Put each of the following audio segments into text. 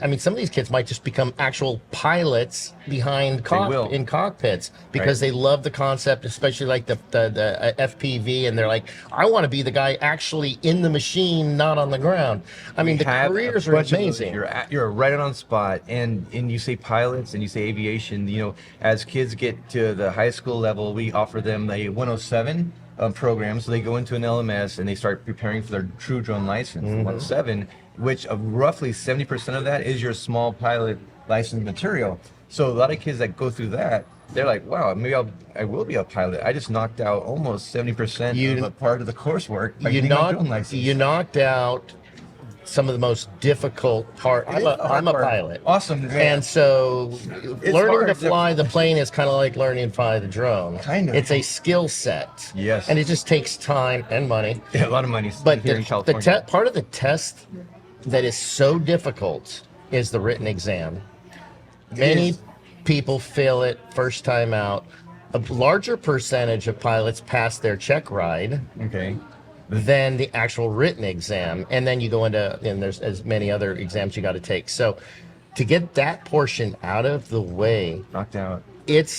I mean, some of these kids might just become actual pilots behind in cockpits because they love the concept, especially like the FPV, and they're like, I want to be the guy actually in the machine, not on the ground. I mean, the careers are amazing. You're right on spot, and you say pilots and you say aviation. You know, as kids get to the high school level, we offer them a 107 program, so they go into an LMS and they start preparing for their true drone license. 107, which roughly 70% of that is your small pilot license material. So a lot of kids that go through that, they're like, wow, maybe I will be a pilot. I just knocked out almost 70% of a part of the coursework by getting my drone license. You knocked out some of the most difficult part. I'm a pilot. Awesome, man. And so learning to fly the plane is kind of like learning to fly the drone. Kind of. It's a skill set. Yes. And it just takes time and money. Yeah, a lot of money. But here in California. part of the test that is so difficult is the written exam. Many people fail it first time out. A larger percentage of pilots pass their check ride. Okay. Than the actual written exam, and then you go into, and there's as many other exams you got to take. So to get that portion out of the way, knocked out,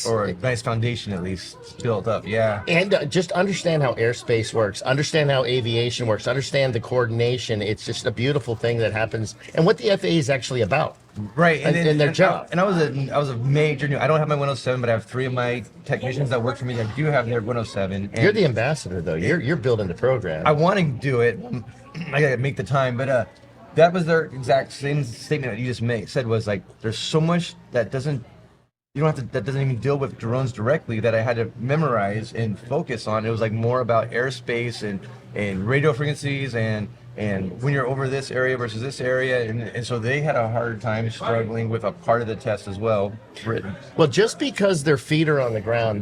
or a nice foundation at least built up, and just understand how airspace works, understand how aviation works, understand the coordination. It's just a beautiful thing that happens, and what the FAA is actually about. Right, and their job. I was a major new. I don't have my 107, but I have 3 of my technicians that work for me that do have their 107. You're the ambassador, though. You're building the program. I want to do it. I gotta make the time, but that was their exact same statement that you just said was like, there's so much that doesn't even deal with drones directly that I had to memorize and focus on. It was like more about airspace and radio frequencies and when you're over this area versus this area, and so they had a hard time struggling with a part of the test as well, written. Well, just because their feet are on the ground